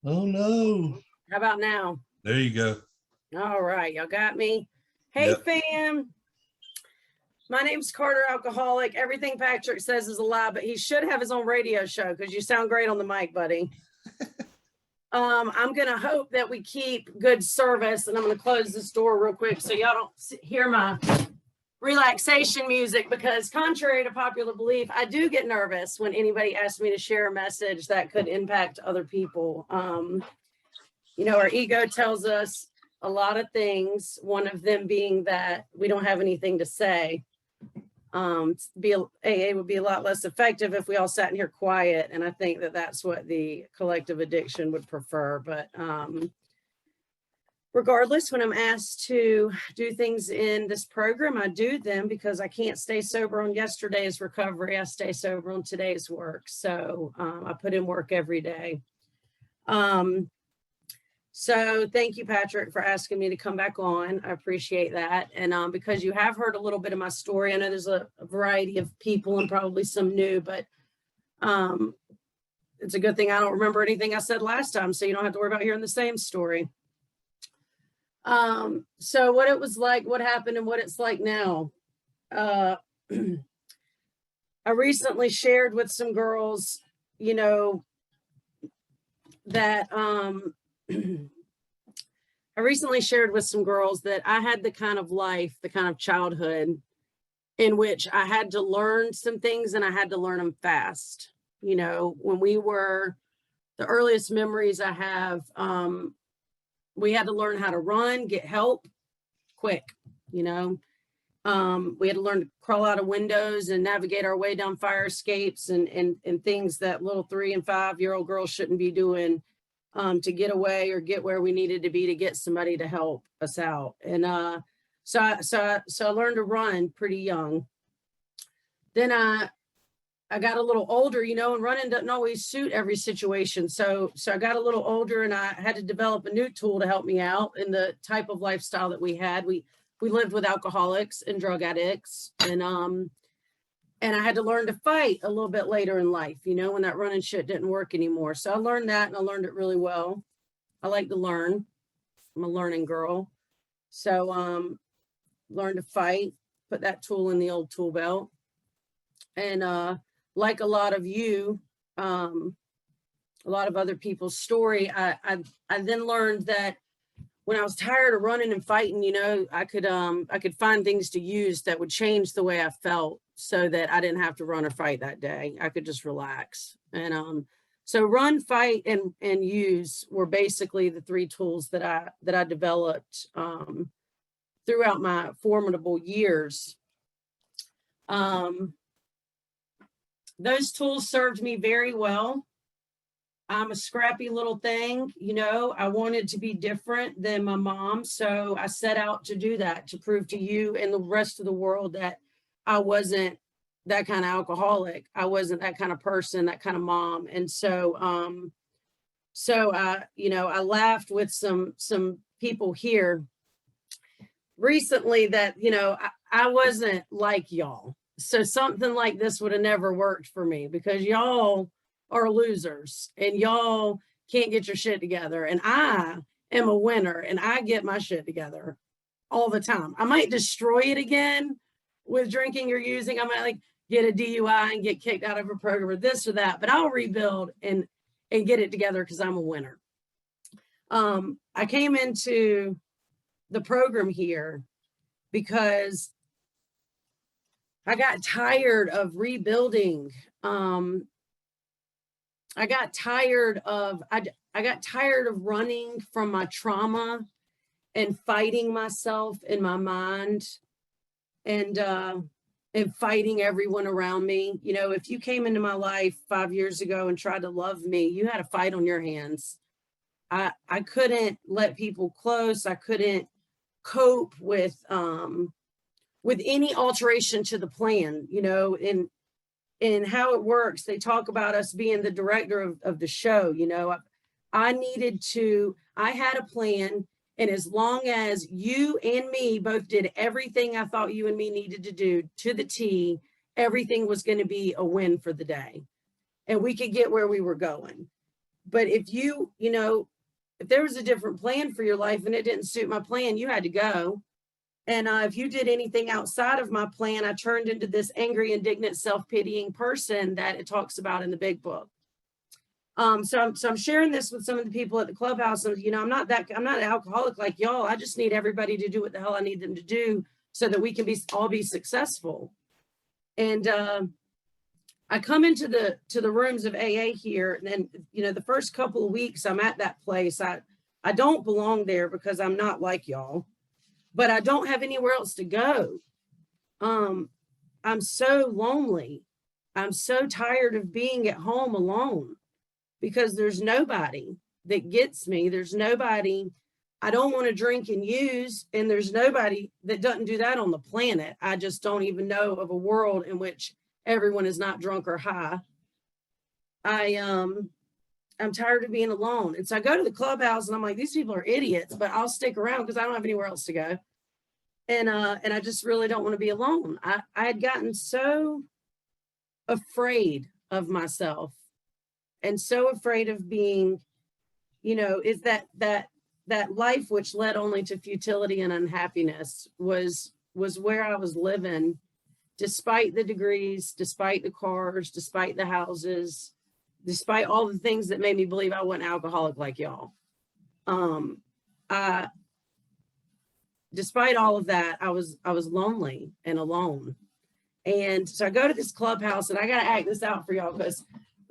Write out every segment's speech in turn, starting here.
Oh no. How about now? There you go. All right, y'all got me. Hey, Yep. fam. My name's Carter Alcoholic. Everything Patrick says is a lie, but he should have his own radio show because you sound great on the mic, buddy. I'm gonna hope that we keep good service, and I'm gonna close this door real quick so y'all don't hear my relaxation music, because contrary to popular belief, I do get nervous when anybody asks me to share a message that could impact other people. Our ego tells us a lot of things, one of them being that we don't have anything to say. AA would be a lot less effective if we all sat in here quiet, and I think that that's what the collective addiction would prefer. But regardless, when I'm asked to do things in this program, I do them because I can't stay sober on yesterday's recovery. I stay sober on today's work. So I put in work every day. So thank you, Patrick, for asking me to come back on. I appreciate that. And because you have heard a little bit of my story, I know there's a variety of people and probably some new, but it's a good thing I don't remember anything I said last time, so you don't have to worry about hearing the same story. So what it was like, what happened, and what it's like now. I recently shared with some girls, that I recently shared with some girls that I had the kind of life, the kind of childhood in which I had to learn some things, and I had to learn them fast. When we were, the earliest memories I have, we had to learn how to run, get help quick. We had to learn to crawl out of windows and navigate our way down fire escapes and things that little 3 and 5-year-old girls shouldn't be doing, to get away or get where we needed to be to get somebody to help us out. And so I learned to run pretty young. Then I got a little older, and running doesn't always suit every situation. So I got a little older, and I had to develop a new tool to help me out in the type of lifestyle that we had. We lived with alcoholics and drug addicts, and I had to learn to fight a little bit later in life, when that running shit didn't work anymore. So I learned that, and I learned it really well. I like to learn. I'm a learning girl. So learned to fight, put that tool in the old tool belt. And like a lot of you, a lot of other people's story, I then learned that when I was tired of running and fighting, I could find things to use that would change the way I felt, so that I didn't have to run or fight that day. I could just relax. And so run, fight, and use were basically the 3 tools that I developed throughout my formidable years. Those tools served me very well. I'm a scrappy little thing, I wanted to be different than my mom. So I set out to do that, to prove to you and the rest of the world that I wasn't that kind of alcoholic. I wasn't that kind of person, that kind of mom. And so, I laughed with some people here recently that, I wasn't like y'all. So something like this would have never worked for me, because y'all are losers and y'all can't get your shit together. And I am a winner, and I get my shit together all the time. I might destroy it again with drinking or using. I might get a DUI and get kicked out of a program or this or that, but I'll rebuild and get it together because I'm a winner. I came into the program here because I got tired of rebuilding. I got tired of running from my trauma and fighting myself in my mind, and fighting everyone around me. If you came into my life 5 years ago and tried to love me, you had a fight on your hands. I couldn't let people close. I couldn't cope with any alteration to the plan, in how it works. They talk about us being the director of the show. I had a plan, and as long as you and me both did everything I thought you and me needed to do to the T, everything was going to be a win for the day, and we could get where we were going. But if if there was a different plan for your life and it didn't suit my plan, you had to go. And if you did anything outside of my plan, I turned into this angry, indignant, self-pitying person that it talks about in the big book. So I'm sharing this with some of the people at the clubhouse. And, I'm not an alcoholic like y'all. I just need everybody to do what the hell I need them to do so that we can all be successful. And I come into the rooms of AA here, and then, the first couple of weeks I'm at that place. I don't belong there because I'm not like y'all, but I don't have anywhere else to go. I'm so lonely. I'm so tired of being at home alone because there's nobody that gets me. There's nobody. I don't want to drink and use, and there's nobody that doesn't do that on the planet. I just don't even know of a world in which everyone is not drunk or high. I'm tired of being alone. And so I go to the clubhouse and I'm like, these people are idiots, but I'll stick around because I don't have anywhere else to go. And I just really don't want to be alone. I had gotten so afraid of myself and so afraid of being, is that life which led only to futility and unhappiness was where I was living, despite the degrees, despite the cars, despite the houses, despite all the things that made me believe I wasn't alcoholic like y'all. Despite all of that, I was lonely and alone. And so I go to this clubhouse, and I got to act this out for y'all because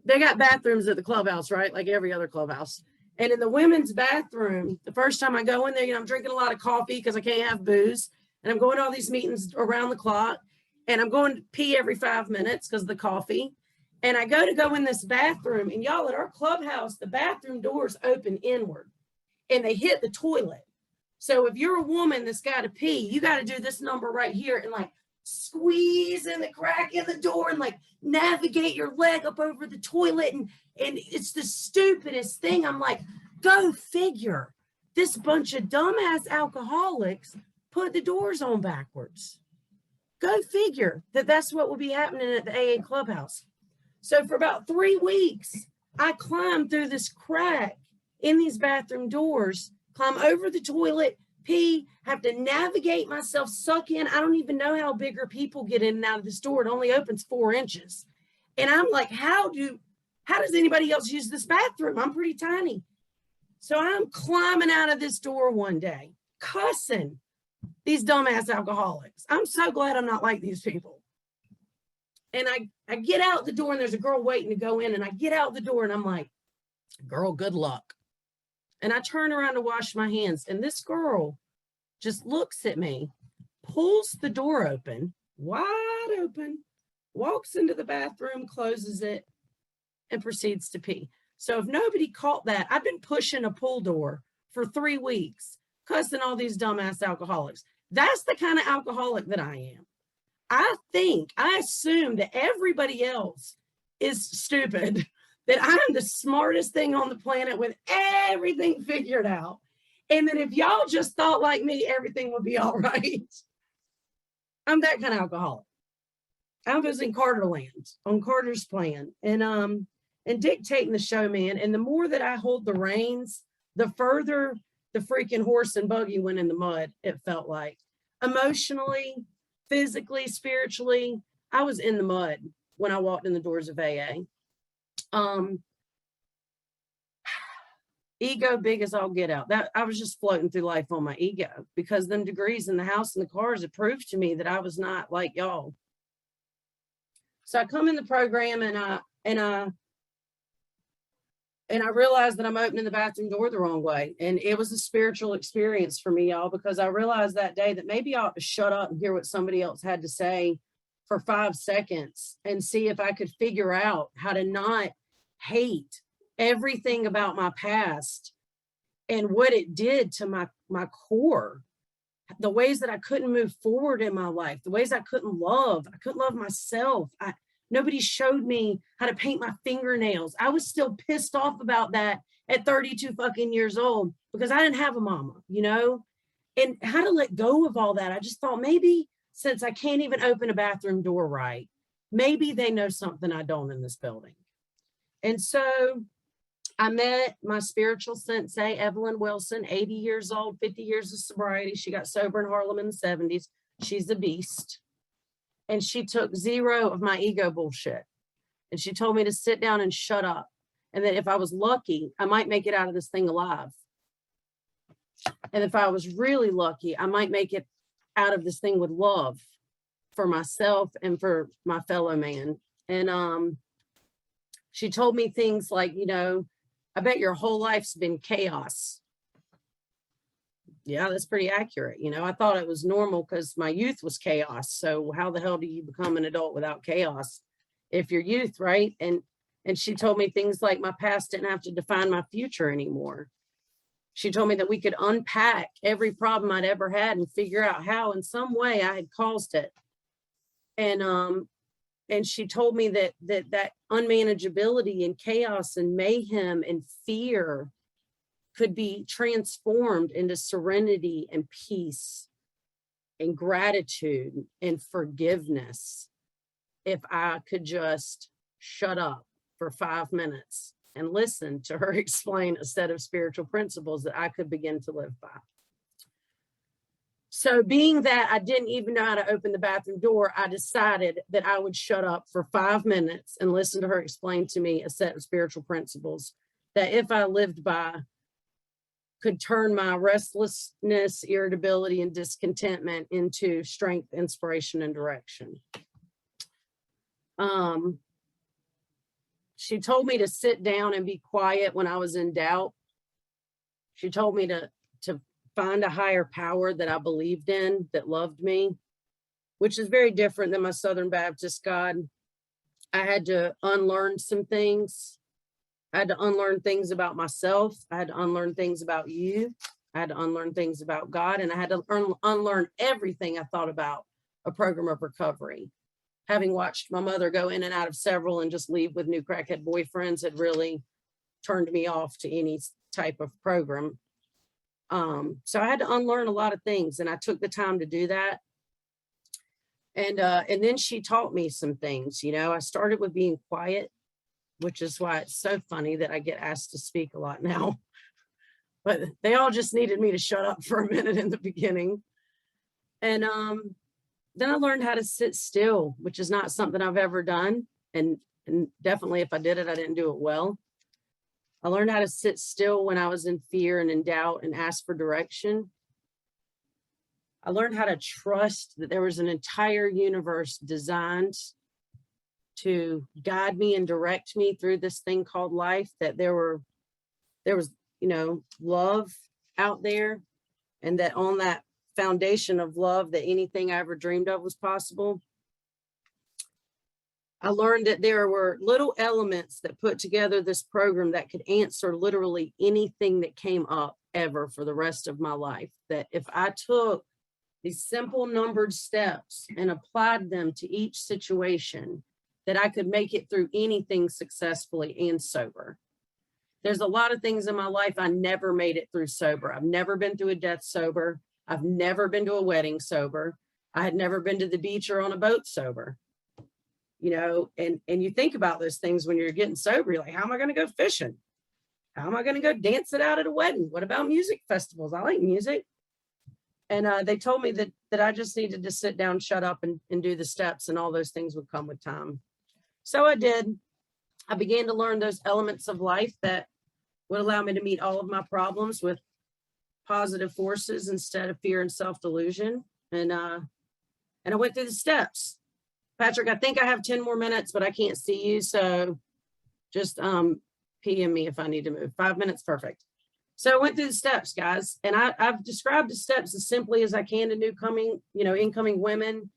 they got bathrooms at the clubhouse, right? Like every other clubhouse. And in the women's bathroom, the first time I go in there, I'm drinking a lot of coffee because I can't have booze. And I'm going to all these meetings around the clock. And I'm going to pee every 5 minutes because of the coffee. And I go in this bathroom, and y'all, at our clubhouse, the bathroom doors open inward and they hit the toilet. So if you're a woman that's got to pee, you got to do this number right here and like squeeze in the crack in the door and like navigate your leg up over the toilet. And it's the stupidest thing. I'm like, go figure. This bunch of dumbass alcoholics put the doors on backwards. Go figure that's what will be happening at the AA clubhouse. So for about 3 weeks, I climbed through this crack in these bathroom doors, climb over the toilet, pee, have to navigate myself, suck in. I don't even know how bigger people get in and out of this door. It only opens 4 inches. And I'm like, how does anybody else use this bathroom? I'm pretty tiny. So I'm climbing out of this door one day, cussing these dumbass alcoholics. I'm so glad I'm not like these people. And I get out the door, and there's a girl waiting to go in, and I get out the door, and I'm like, girl, good luck. And I turn around to wash my hands, and this girl just looks at me, pulls the door open, wide open, walks into the bathroom, closes it, and proceeds to pee. So if nobody caught that, I've been pushing a pool door for 3 weeks, cussing all these dumbass alcoholics. That's the kind of alcoholic that I am. I assume that everybody else is stupid, that I'm the smartest thing on the planet with everything figured out. And that if y'all just thought like me, everything would be all right. I'm that kind of alcoholic. I was in Carterland on Carter's plan and dictating the show, man. And the more that I hold the reins, the further the freaking horse and buggy went in the mud, it felt like. Emotionally, physically, spiritually, I was in the mud when I walked in the doors of AA. Ego big as all get out. That I was just floating through life on my ego because them degrees in the house and the cars had proved to me that I was not like y'all. So I come in the program and I realized that I'm opening the bathroom door the wrong way. And it was a spiritual experience for me, y'all, because I realized that day that maybe I ought to shut up and hear what somebody else had to say for 5 seconds and see if I could figure out how to not hate everything about my past and what it did to my core, the ways that I couldn't move forward in my life, the ways I couldn't love myself. Nobody showed me how to paint my fingernails. I was still pissed off about that at 32 fucking years old because I didn't have a mama, and how to let go of all that. I just thought maybe since I can't even open a bathroom door right, maybe they know something I don't in this building. And so I met my spiritual sensei, Evelyn Wilson, 80 years old, 50 years of sobriety. She got sober in Harlem in the 70s. She's a beast. And she took zero of my ego bullshit. And she told me to sit down and shut up. And that if I was lucky, I might make it out of this thing alive. And if I was really lucky, I might make it out of this thing with love for myself and for my fellow man. And she told me things like, you know, I bet your whole life's been chaos. Yeah, that's pretty accurate. You know, I thought it was normal because my youth was chaos. So how the hell do you become an adult without chaos if you're youth, right? And she told me things like my past didn't have to define my future anymore. She told me that we could unpack every problem I'd ever had and figure out how in some way I had caused it. And she told me that unmanageability and chaos and mayhem and fear could be transformed into serenity and peace and gratitude and forgiveness if I could just shut up for 5 minutes and listen to her explain a set of spiritual principles that I could begin to live by. So being that I didn't even know how to open the bathroom door, I decided that I would shut up for 5 minutes and listen to her explain to me a set of spiritual principles that if I lived by, could turn my restlessness, irritability, and discontentment into strength, inspiration, and direction. She told me to sit down and be quiet when I was in doubt. She told me to find a higher power that I believed in, that loved me, which is very different than my Southern Baptist God. I had to unlearn some things. I had to unlearn things about myself. I had to unlearn things about you. I had to unlearn things about God. And I had to unlearn everything I thought about a program of recovery. Having watched my mother go in and out of several and just leave with new crackhead boyfriends had really turned me off to any type of program. So I had to unlearn a lot of things, and I took the time to do that. And then she taught me some things. You know, I started with being quiet, which is why it's so funny that I get asked to speak a lot now. But they all just needed me to shut up for a minute in the beginning. And then I learned how to sit still, which is not something I've ever done. And definitely if I did it, I didn't do it well. I learned how to sit still when I was in fear and in doubt and ask for direction. I learned how to trust that there was an entire universe designed to guide me and direct me through this thing called life, that there was, you know, love out there, and that on that foundation of love, that anything I ever dreamed of was possible. I learned that there were little elements that put together this program that could answer literally anything that came up ever for the rest of my life. That if I took these simple numbered steps and applied them to each situation, that I could make it through anything successfully and sober. There's a lot of things in my life I never made it through sober. I've never been through a death sober. I've never been to a wedding sober. I had never been to the beach or on a boat sober. You know, and you think about those things when you're getting sober. You're like, how am I going to go fishing? How am I going to go dance it out at a wedding? What about music festivals? I like music. And they told me that I just needed to sit down, shut up, and do the steps, and all those things would come with time. So I did. I began to learn those elements of life that would allow me to meet all of my problems with positive forces instead of fear and self-delusion. And I went through the steps. Patrick, I think I have 10 more minutes, but I can't see you. So just PM me if I need to move. 5 minutes, perfect. So I went through the steps, guys. And I've described the steps as simply as I can to incoming women,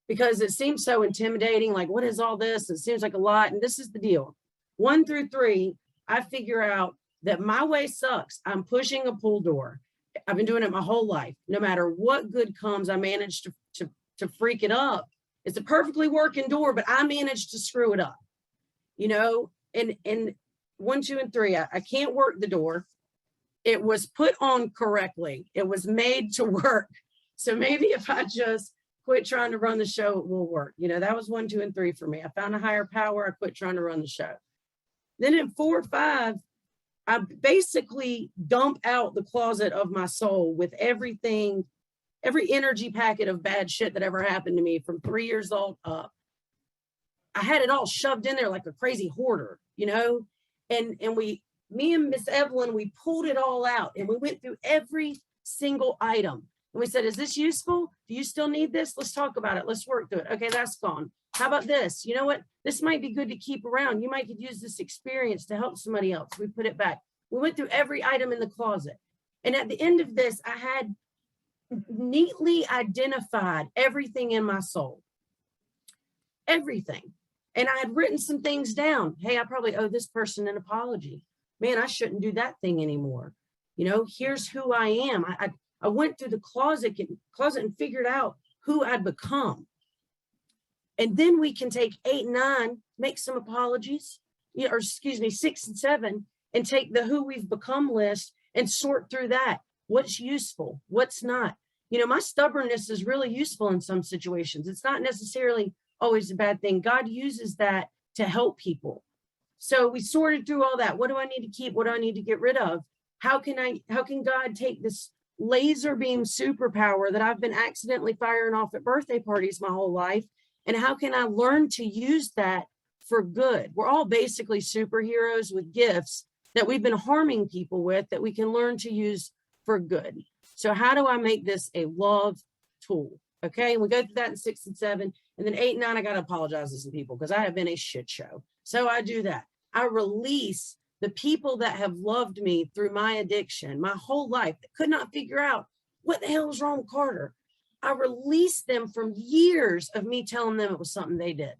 because it seems so intimidating. Like, what is all this? It seems like a lot. And this is the deal. 1 through 3, I figure out that my way sucks. I'm pushing a pull door. I've been doing it my whole life. No matter what good comes, I manage to freak it up. It's a perfectly working door, but I managed to screw it up, you know, and 1, 2, and 3, I can't work the door. It was put on correctly. It was made to work. So maybe if I just quit trying to run the show, it will work. You know, that was 1, 2, and 3 for me. I found a higher power. I quit trying to run the show. Then in 4, 5, I basically dump out the closet of my soul with everything, every energy packet of bad shit that ever happened to me from 3 years old up. I had it all shoved in there like a crazy hoarder, you know? And me and Miss Evelyn, we pulled it all out and we went through every single item. And we said, is this useful? Do you still need this? Let's talk about it. Let's work through it. Okay, that's gone. How about this? You know what? This might be good to keep around. You might could use this experience to help somebody else. We put it back. We went through every item in the closet. And at the end of this, I had neatly identified everything in my soul. Everything. And I had written some things down. Hey, I probably owe this person an apology. Man, I shouldn't do that thing anymore. You know, here's who I am. I went through the closet and figured out who I'd become. And then we can take 8 and 9, make some apologies, you know, or excuse me, 6 and 7, and take the who we've become list and sort through that. What's useful? What's not? You know, my stubbornness is really useful in some situations. It's not necessarily always a bad thing. God uses that to help people. So we sorted through all that. What do I need to keep? What do I need to get rid of? How can God take this laser beam superpower that I've been accidentally firing off at birthday parties my whole life? And how can I learn to use that for good? We're all basically superheroes with gifts that we've been harming people with that we can learn to use for good. So how do I make this a love tool? Okay, and we go through that in 6 and 7, and then 8 and 9, I got to apologize to some people because I have been a shit show. So I do that. I release the people that have loved me through my addiction, my whole life, that could not figure out what the hell was wrong with Carter. I released them from years of me telling them it was something they did.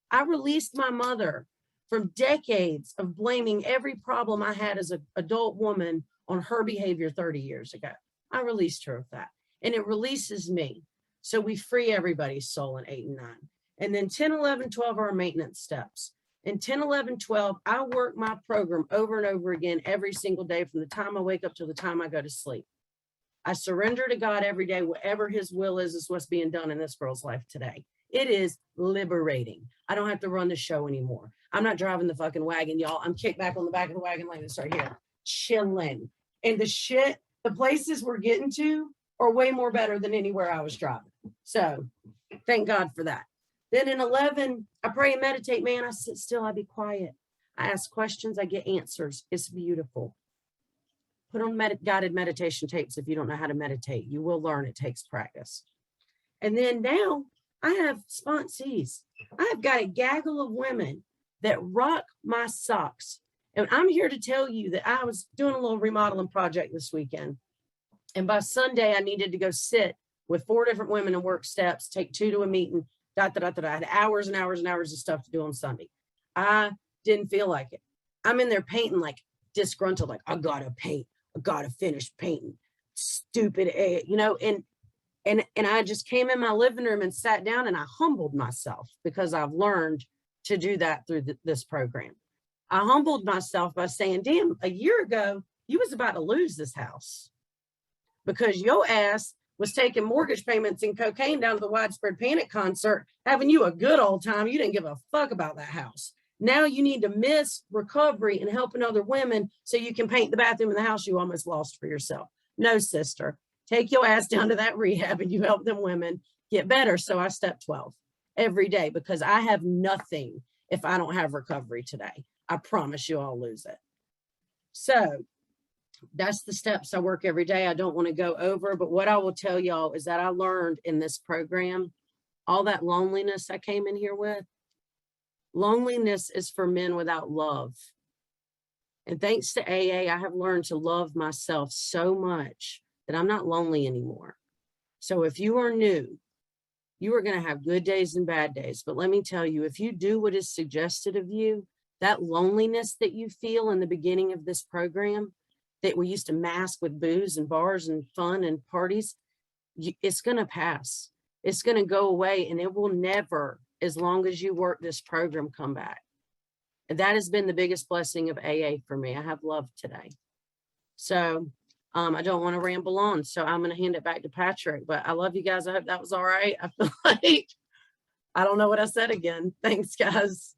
I released my mother from decades of blaming every problem I had as an adult woman on her behavior 30 years ago. I released her of that, and it releases me. So we free everybody's soul in 8 and 9. And then 10, 11, 12 are our maintenance steps. In 10, 11, 12, I work my program over and over again every single day from the time I wake up to the time I go to sleep. I surrender to God every day. Whatever his will is what's being done in this girl's life today. It is liberating. I don't have to run the show anymore. I'm not driving the fucking wagon, y'all. I'm kicked back on the back of the wagon like this right here, chilling. And the places we're getting to are way more better than anywhere I was driving. So thank God for that. Then in 11, I pray and meditate, man. I sit still, I be quiet. I ask questions, I get answers. It's beautiful. Put on guided meditation tapes if you don't know how to meditate. You will learn. It takes practice. And then now I have sponsees. I've got a gaggle of women that rock my socks. And I'm here to tell you that I was doing a little remodeling project this weekend. And by Sunday, I needed to go sit with 4 different women and work steps, take 2 to a meeting, I had hours and hours and hours of stuff to do on Sunday. I didn't feel like it. I'm in there painting like disgruntled, like I gotta paint. I gotta finish painting. Stupid, you know, and I just came in my living room and sat down and I humbled myself because I've learned to do that through this program. I humbled myself by saying, damn, a year ago, you was about to lose this house because your ass was taking mortgage payments and cocaine down to the Widespread Panic concert, having you a good old time. You didn't give a fuck about that house. Now you need to miss recovery and helping other women so you can paint the bathroom in the house you almost lost for yourself. No, sister, take your ass down to that rehab and you help them women get better. So I step 12 every day because I have nothing if I don't have recovery today. I promise you I'll lose it. So that's the steps I work every day. I don't want to go over, but what I will tell y'all is that I learned in this program, all that loneliness I came in here with, loneliness is for men without love. And thanks to AA, I have learned to love myself so much that I'm not lonely anymore. So if you are new, you are going to have good days and bad days. But let me tell you, if you do what is suggested of you, that loneliness that you feel in the beginning of this program, that we used to mask with booze and bars and fun and parties, it's going to pass. It's going to go away and it will never, as long as you work this program, come back. And that has been the biggest blessing of AA for me. I have love today. So I don't want to ramble on. So I'm going to hand it back to Patrick, but I love you guys. I hope that was all right. I feel like, I don't know what I said again. Thanks, guys.